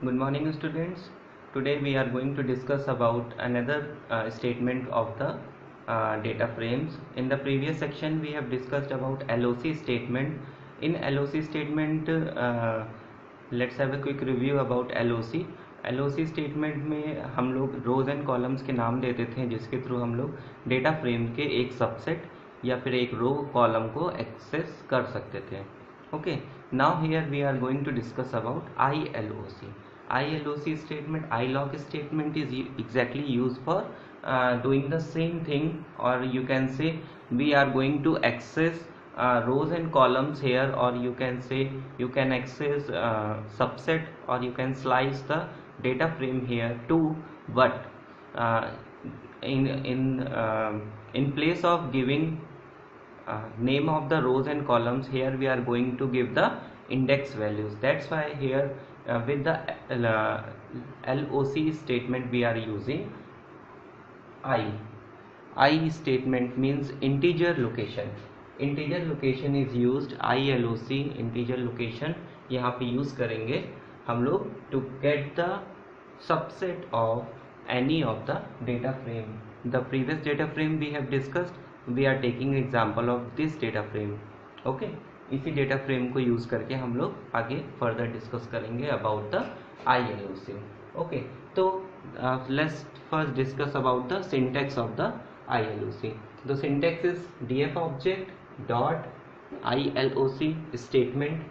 Good morning, students. Today we are going to discuss about another statement of the data frames. In the previous section, we have discussed about LOC statement. In LOC statement, let's have a quick review about LOC. LOC statement में हम लोग रोज and columns के नाम देते थे, जिसके through हम लोग डेटा फ्रेम के एक सबसेट या फिर एक रो कॉलम को एक्सेस कर सकते थे. Okay, now here we are going to discuss about ILOC. ILOC statement, ILOC statement is exactly used for doing the same thing, or you can say we are going to access rows and columns here, or you can say you can access subset, or you can slice the data frame here to what uh, in place of giving name of the rows and columns, here we are going to give the index values. That's why here with the LOC statement we are using I statement means integer location. Integer location is used. ILOC integer location यहाँ पे use करेंगे हम लोग to get the subset of any of the data frame. The previous data frame we have discussed, we are taking example of this data frame. Okay, इसी data frame को use करके हम लोग आगे further discuss करेंगे about the ILOC. Okay, तो let's first discuss about the syntax of the ILOC. The syntax is df object dot ILOC statement,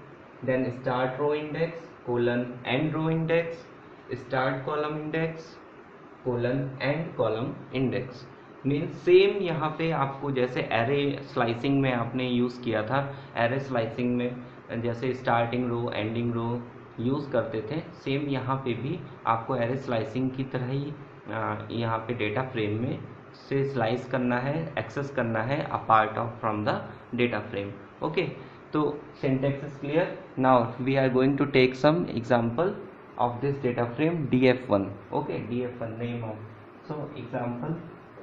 then start row index colon end row index, start column index colon end column index. Mean same यहाँ पे आपको जैसे array slicing में आपने use किया था, array slicing में जैसे स्टार्टिंग रो एंडिंग रो यूज़ करते थे, सेम यहाँ पे भी आपको एरे स्लाइसिंग की तरह ही यहाँ पे डेटा फ्रेम में से स्लाइस करना है, एक्सेस करना है a part of from the data frame. Okay, तो syntax is clear. Now we are going to take some example of this data frame df1. Okay, df1 name of, so example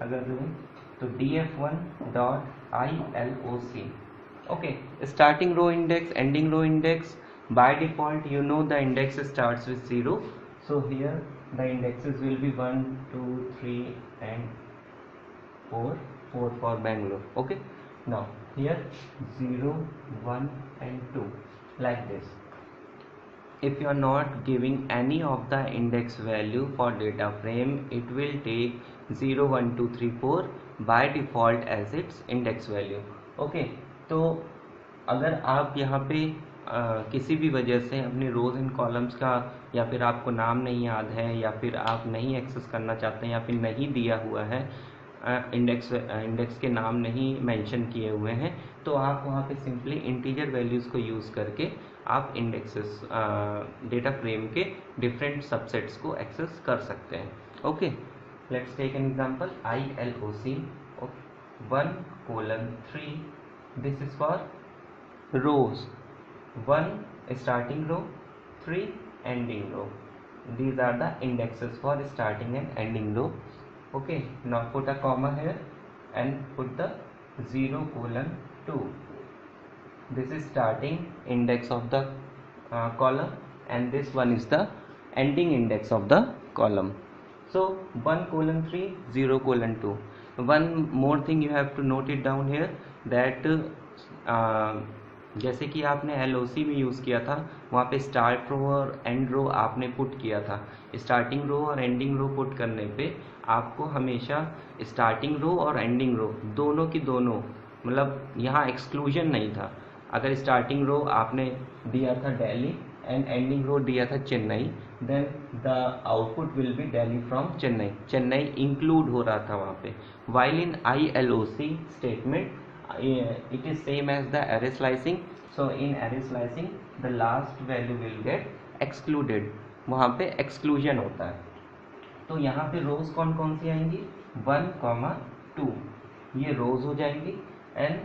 अगर लें तो df1 dot ILOC. Okay, starting row index, ending row index, by default you know the index starts with 0, so here the indexes will be 1 2 3 and 4 for Bangalore. Okay, now here 0 1 and 2 like this. If you are not giving any of the index value for data frame, it will take 0 1 2 3 4 by default as its index value. Okay, तो अगर आप यहाँ पे किसी भी वजह से अपने रोज एंड कॉलम्स का या फिर आपको नाम नहीं याद है या फिर आप नहीं एक्सेस करना चाहते हैं या फिर नहीं दिया हुआ है, इंडेक्स के नाम नहीं मेंशन किए हुए हैं, तो आप वहाँ पे सिंपली इंटीजर वैल्यूज़ को यूज़ करके आप इंडेक्सेस डेटा फ्रेम के डिफरेंट सबसेट्स को एक्सेस कर सकते हैं. Okay, let's take an example ILOC 1 colon 3. This is for rows, 1 starting row, 3 ending row. These are the indexes for starting and ending row. Okay, now put a comma here and put the 0 colon 2. This is starting index of the column and this one is the ending index of the column. So 1 colon 3 0 colon 2. One more thing you have to note it down here that जैसे कि आपने LOC में use किया था, वहाँ पे start रो और and रो आपने पुट किया था. स्टार्टिंग रो और एंडिंग रो पुट करने पे आपको हमेशा स्टार्टिंग रो और एंडिंग रो दोनों की दोनों, मतलब यहाँ एक्सक्लूजन नहीं था. अगर स्टार्टिंग रो आपने दिया था दिल्ली एंड एंडिंग रो दिया था Chennai, then the output will be Delhi from Chennai. Chennai include हो रहा था वहाँ पे. While in ILOC statement it is same as the array slicing. So in array slicing the last value will get excluded. वहाँ पे exclusion होता है. तो यहाँ पे रोज कौन कौन सी आएंगी, 1 2 ये रोज हो जाएंगी and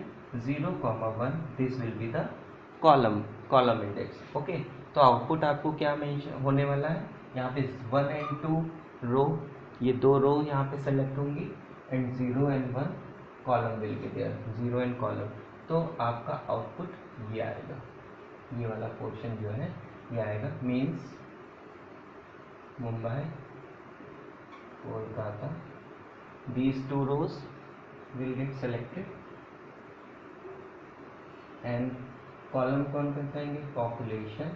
0 1 this will be the column index. Okay, तो आउटपुट आपको क्या मेंशन होने वाला है, यहाँ पे 1 and 2 रो, ये दो रो यहाँ पे सेलेक्ट होंगी and 0 and 1 column will be there, 0 and column. तो आपका आउटपुट ये आएगा, ये वाला पोर्शन जो है ये आएगा. Means Mumbai, Kolkata. These two rows will get selected and column कौन कौन सा आएंगे? Population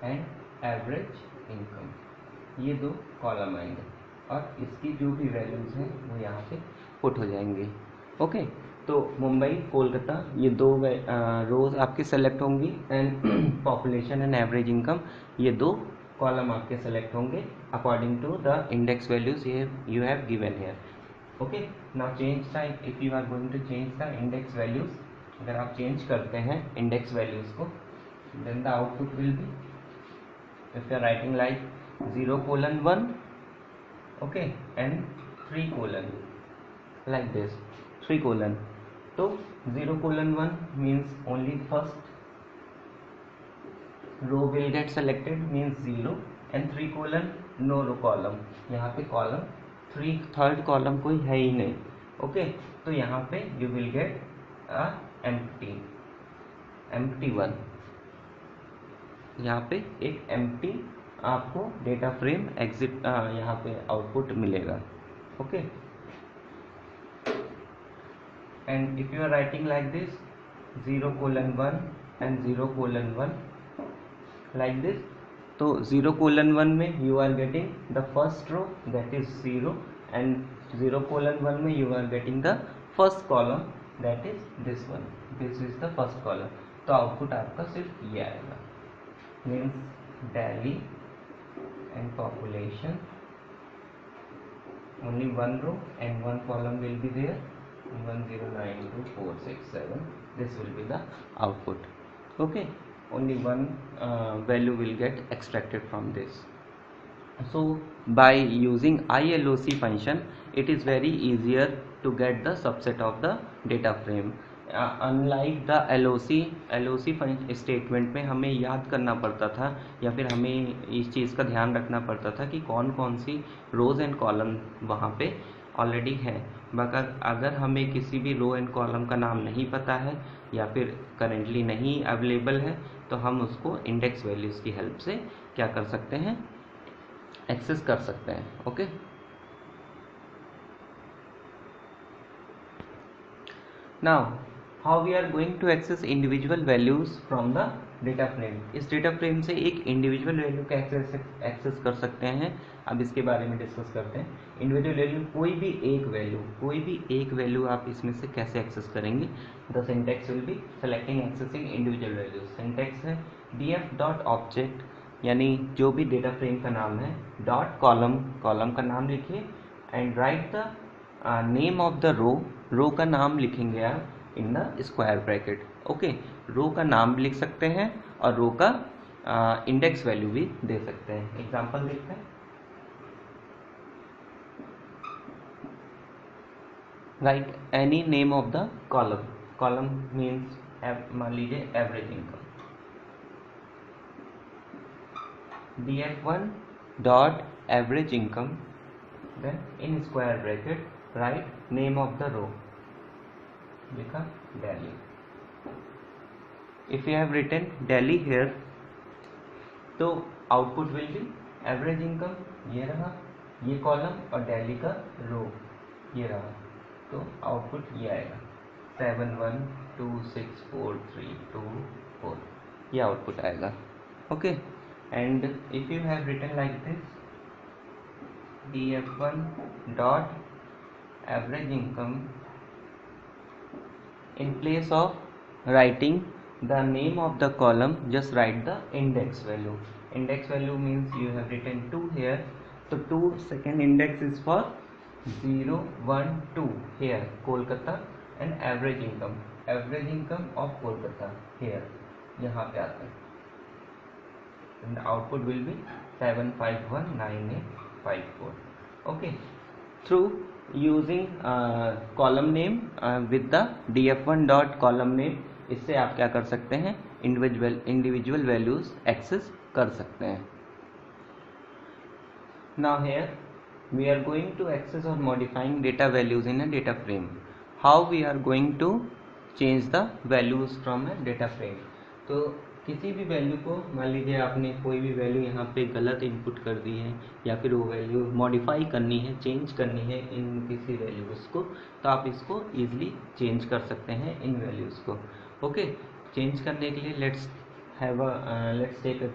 and average income. ये दो कॉलम आएंगे और इसकी जो भी वैल्यूज हैं वो यहाँ पे पुट हो जाएंगे. ओके, तो मुंबई, कोलकाता, ये दो रोज आपके सेलेक्ट होंगी and population and average income, ये दो कॉलम आपके सेलेक्ट होंगे according to the index values you have given here. Okay, now change the, if you are going to change the index values, अगर आप चेंज करते हैं index values को, then the output will be, if you are writing like 0:1, okay, and 3:, like this, 3:, तो 0:1 means only first row will get selected, means 0, and 3:, no row column, यहाँ पे column 3, third column कोई है ही नहीं. Okay, तो यहाँ पे you will get a empty one, यहाँ पे एक empty आपको डेटा फ्रेम एग्जिट यहाँ पे आउटपुट मिलेगा. Okay, and if you are writing like this 0:1 and 0:1 like this, तो 0:1 में you are getting the first row that is 0 and 0:1 में you are getting the first column that is this one, this is the first column. तो output आपका सिर्फ ये आएगा, means Delhi and population, only one row and one column will be there, 1092467, this will be the output. Okay, only one value will get extracted from this. So by using ILOC function, it is very easier to get the subset of the data frame. Unlike the LOC statement में हमें याद करना पड़ता था या फिर हमें इस चीज़ का ध्यान रखना पड़ता था कि कौन कौन सी रोज़ एंड कॉलम वहाँ पे ऑलरेडी है. मगर अगर हमें किसी भी रो एंड कॉलम का नाम नहीं पता है या फिर करेंटली नहीं अवेलेबल है, तो हम उसको इंडेक्स वैल्यूज़ की हेल्प से क्या कर सकते हैं? एक्सेस कर सकते हैं. Okay, now how we are going to access individual values from the data frame. इस डेटा फ्रेम से एक इंडिविजुअल वैल्यू का एक्सेस कर सकते हैं. अब इसके बारे में डिस्कस करते हैं. इंडिविजुअल वैल्यू, कोई भी एक वैल्यू आप इसमें से कैसे एक्सेस करेंगे? The syntax will B selecting accessing individual values. Syntax है df.object, यानी जो भी डेटा फ्रेम का नाम है, डॉट कॉलम का नाम लिखिए and write the name of the row का नाम लिखेंगे आप in the square bracket. Okay, row का नाम लिख सकते हैं और रो का इंडेक्स वैल्यू भी दे सकते हैं. एग्जांपल देखते हैं. Write any name of the column means मान लीजिए average income, df1 dot average income, then in square bracket write name of the row, लिखा Delhi. If you have written Delhi here, तो output will be average income, ये रहा ये column, और दिल्ली का रो ये रहा, तो आउटपुट ये आएगा 71264324, ये आउटपुट आएगा. Okay, and if you have written like this df1 dot average income, in place of writing the name of the column, just write the index value. Index value means you have written 2 here, so 2 second index is for 0, 1, 2 here Kolkata, and average income of Kolkata here, यहाँ पे आता है, and the output will be 7519854. okay, through using column name with the df1 dot column name, इससे आप क्या कर सकते हैं? इंडिविजुअल वैल्यूज एक्सेस कर सकते हैं. Now here we are going to access और modifying data values in a data frame. How we are going to change the values from a data frame? तो किसी भी वैल्यू को, मान लीजिए आपने कोई भी वैल्यू यहाँ पे गलत इनपुट कर दी है या फिर वो वैल्यू मॉडिफाई करनी है, चेंज करनी है इन किसी वैल्यूज़ को, तो आप इसको ईजिली चेंज कर सकते हैं इन वैल्यूज़ को। ओके, चेंज करने के लिए let's take a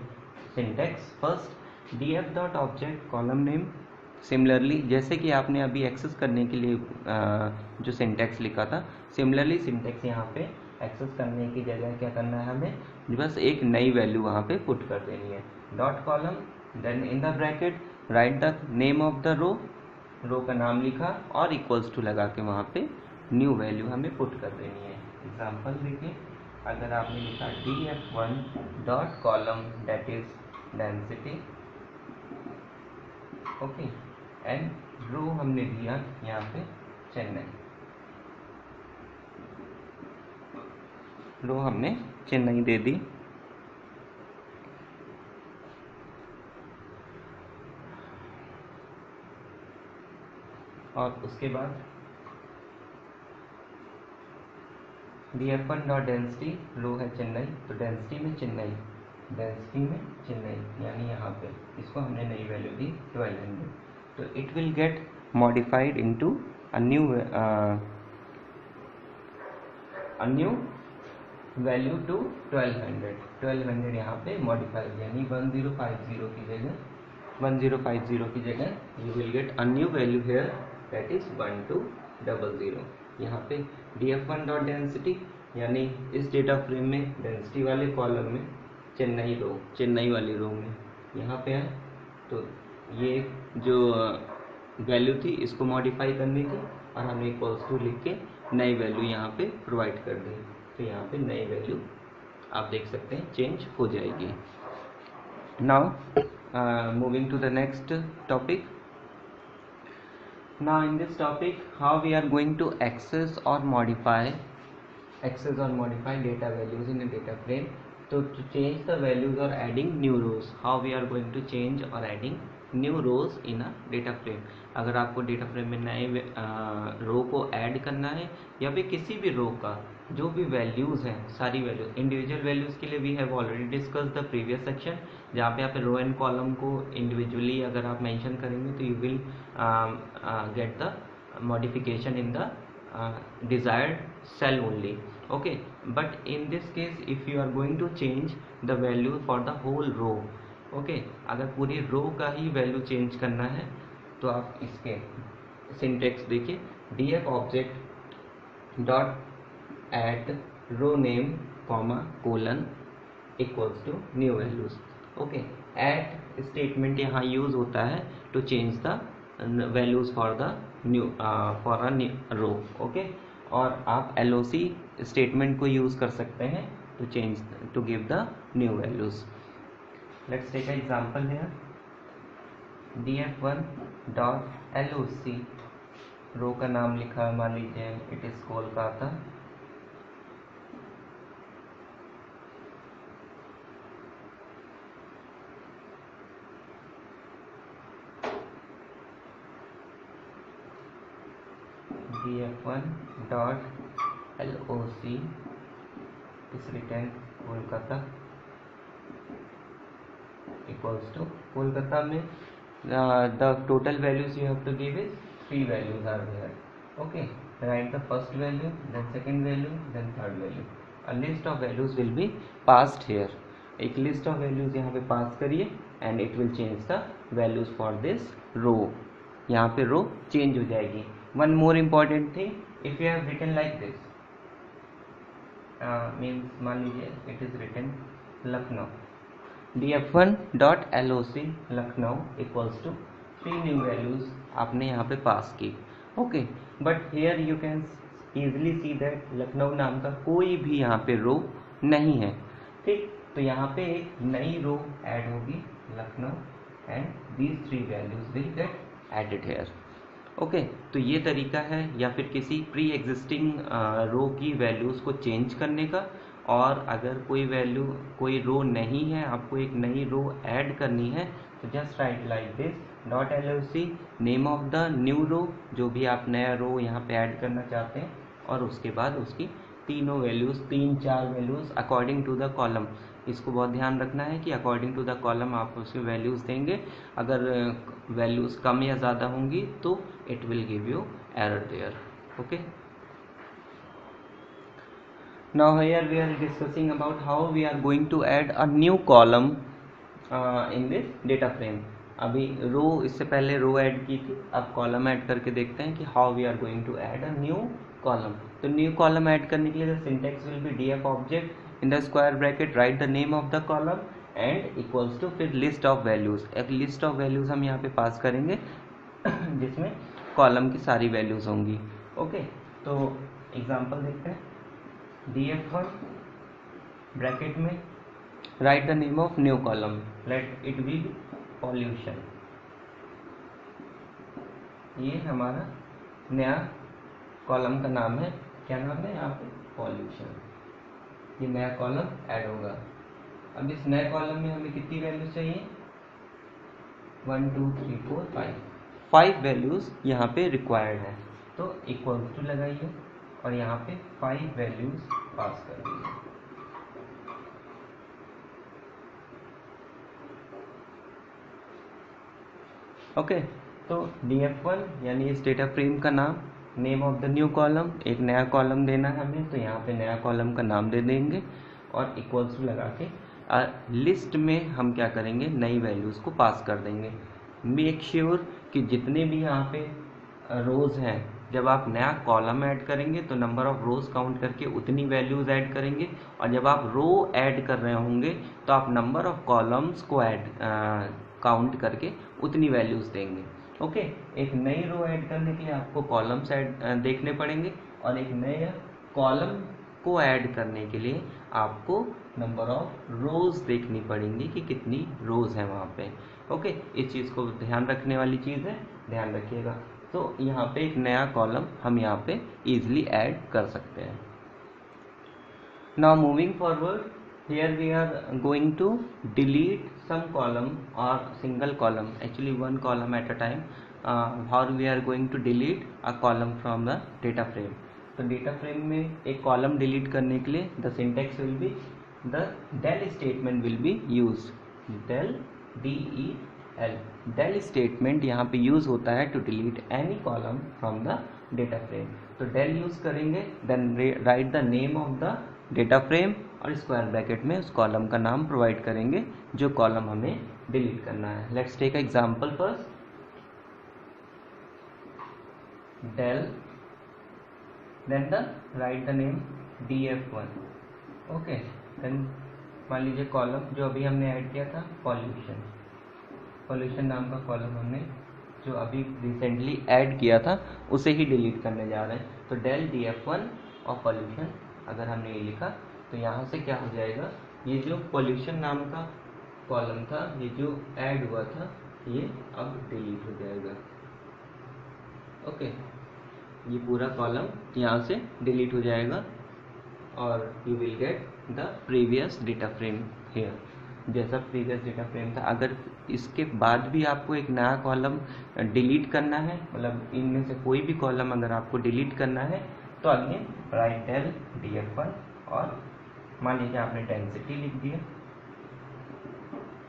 syntax. First df dot object column name. Similarly जैसे कि आपने अभी एक्सेस करने के लिए जो सिंटैक्स लिखा था, सिमिलरली सिंटैक्स यहाँ पे एक्सेस करने की जगह क्या करना है, हमें बस एक नई वैल्यू वहाँ पे पुट कर देनी है। Dot column, then in the bracket write the name of the row, row का नाम लिखा और इक्वल्स टू लगा के वहाँ पे न्यू वैल्यू हमें पुट कर देनी है। एग्जाम्पल देखिए, अगर आपने लिखा df1 dot column that is density, okay, and row हमने दिया यहाँ पे चेन्नई, रो हमने चेन्नई दे दी। और उसके बाद df1 डॉट डेंसिटी, रो है चेन्नई तो डेंसिटी में चेन्नई, डेंसिटी में चेन्नई, यानी यहाँ पे इसको हमने नई वैल्यू दी 1200, तो it will get modified into a new value to 1200 यहाँ पे मॉडिफाइड, यानी 1050 की जगह you will get a new value here that is 1200। यहाँ पे df1 डॉट डेंसिटी, यानी इस डेटा फ्रेम में डेंसिटी वाले कॉलम में चेन्नई वाली रो में यहाँ पे है, तो ये जो वैल्यू थी इसको मॉडिफाई करनी थी और हमने इक्वल्स टू लिख के नई वैल्यू यहाँ पे प्रोवाइड कर दी, तो यहाँ पे नई वैल्यू आप देख सकते हैं चेंज हो जाएगी। Now moving to the next topic. Now in this topic, how we are going to access or modify data values in a data frame. So to change the values or adding new rows, how we are going to change or adding new rows in a data frame. अगर आपको data frame में नए रो को add करना है या फिर किसी भी रो का जो भी वैल्यूज़ हैं, सारी वैल्यूज, इंडिविजुअल वैल्यूज़ के लिए we have already discussed the previous section, जहाँ पे आप रो एंड कॉलम को इंडिविजुअली अगर आप मेंशन करेंगे तो you will get the modification in the desired cell only. Okay, but in this case if you are going to change the value for the whole row, okay, अगर पूरी रो का ही value change करना है तो आप इसके सिंटेक्स देखिए, df object dot add row name comma colon equals to new values. Okay, add statement यहाँ यूज होता है to change the values for the for a row. Okay, और आप LOC स्टेटमेंट को यूज कर सकते हैं to give the new values. Let's take example here, df1 dot LOC, row का नाम लिखा, मान लीजिए it is Kolkata, df1 dot LOC is written Kolkata equals to Kolkata में the total values you have to give is 3 values are there. Okay, write the first value, then second value, then third value. A list of values will be passed here. एक list of values यहाँ पे pass करिए and it will change the values for this row. यहाँ पे रो change हो जाएगी। One more important thing, if you have written like this, means मान लीजिए it is written Lucknow, df1 dot LOC Lucknow equals to 3 new values आपने यहाँ पे pass की। Okay, but here you can easily see that Lucknow नाम का कोई भी यहाँ पे रो नहीं है। ठीक, तो यहाँ पे एक नई रो ऐड होगी Lucknow and these 3 values will get added here. Okay, तो ये तरीका है या फिर किसी प्री एग्जिस्टिंग रो की वैल्यूज़ को चेंज करने का। और अगर कोई रो नहीं है, आपको एक नई रो ऐड करनी है, तो just write like this dot LOC name of the new row, जो भी आप नया रो यहाँ पे ऐड करना चाहते हैं, और उसके बाद उसकी तीनों values 3-4 values according to the column. इसको बहुत ध्यान रखना है कि अकॉर्डिंग टू द कॉलम आप उसके वैल्यूज़ देंगे। अगर वैल्यूज़ कम या ज़्यादा होंगी तो it will give you error there. Okay, now here we are discussing about how we are going to add a new column in this data frame। अभी रो, इससे पहले रो ऐड की थी, अब कॉलम ऐड करके देखते हैं कि how we are going to add a new column. तो न्यू कॉलम ऐड करने के लिए the syntax will be df object in the square bracket write the name of the column and equals to फिर list of values. एक list of values हम यहाँ पे पास करेंगे जिसमें कॉलम की सारी वैल्यूज होंगी। ओके, तो एग्जांपल देखते हैं। df1 ब्रैकेट में right the name of new column, let it be pollution. ये हमारा नया कॉलम का नाम है, क्या नाम है यहाँ पे, पॉल्यूशन। ये नया कॉलम ऐड होगा। अब इस नए कॉलम में हमें कितनी वैल्यूज चाहिए, 1 2 3 4 5 वैल्यूज यहाँ पे रिक्वायर्ड है। तो इक्वल टू लगाइए और यहाँ पे 5 वैल्यूज पास कर दीजिए। ओके, तो df1 यानी इस डेटा फ्रेम का नाम, name of the new column, एक नया कॉलम देना है हमें, तो यहाँ पे नया कॉलम का नाम दे देंगे और इक्वल्स टू लगा के लिस्ट में हम क्या करेंगे, नई वैल्यूज़ को पास कर देंगे। मेक श्योर कि जितने भी यहाँ पे रोज़ हैं, जब आप नया कॉलम ऐड करेंगे तो नंबर ऑफ रोज़ काउंट करके उतनी वैल्यूज़ ऐड करेंगे, और जब आप रो ऐड कर रहे होंगे तो आप नंबर ऑफ कॉलम्स को ऐड काउंट करके उतनी वैल्यूज़ देंगे। ओके, एक नई रो ऐड करने के लिए आपको कॉलम्स ऐड देखने पड़ेंगे, और एक नया कॉलम को ऐड करने के लिए आपको नंबर ऑफ रोज़ देखनी पड़ेंगी कि कितनी रोज़ हैं वहाँ पे। ओके, इस चीज़ को ध्यान रखने वाली चीज़ है, ध्यान रखिएगा। तो यहाँ पे एक नया कॉलम हम यहाँ पे इजीली ऐड कर सकते हैं। Now moving forward, here we are going to delete some column or single column, actually one column at a time। how we are going to delete a column from the data frame। तो data frame में एक column delete करने के लिए the syntax will be, the del statement will be use, del del del statement यहाँ पे use होता है to delete any column from the data frame. तो del यूज करेंगे, then write the name of the data frame और square bracket में उस column का नाम प्रोवाइड करेंगे जो कॉलम हमें डिलीट करना है। Let's take example first, del then the write the name df1। Okay, then मान लीजिए कॉलम जो अभी हमने ऐड किया था पॉल्यूशन, पॉल्यूशन नाम का कॉलम हमने जो अभी रिसेंटली ऐड किया था उसे ही डिलीट करने जा रहे हैं। तो del df1 और पॉल्यूशन अगर हमने ये लिखा तो यहाँ से क्या हो जाएगा, ये जो पॉल्यूशन नाम का कॉलम था, ये जो ऐड हुआ था, ये अब डिलीट हो जाएगा। ओके, ये पूरा कॉलम यहाँ से डिलीट हो जाएगा और you will get the previous data frame here, जैसा प्रीवियस डेटा फ्रेम था। अगर इसके बाद भी आपको एक नया कॉलम डिलीट करना है, मतलब इनमें से कोई भी कॉलम अगर आपको डिलीट करना है तो अगेन राइट del df1 और मान लीजिए आपने डेंसिटी लिख दिया,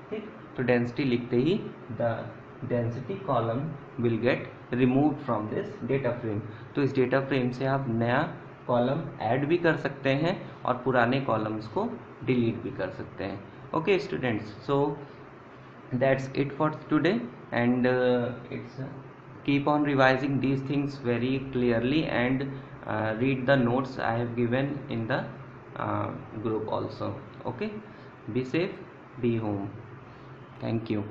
ठीक, तो डेंसिटी लिखते ही the density column will get remove from this data frame. तो इस डेटा फ्रेम से आप नया कॉलम ऐड भी कर सकते हैं और पुराने कॉलम्स को डिलीट भी कर सकते हैं। Okay students, so that's it for today and it's keep on revising these things very clearly and read the notes I have given in the group also. Okay, be safe, be home. Thank you.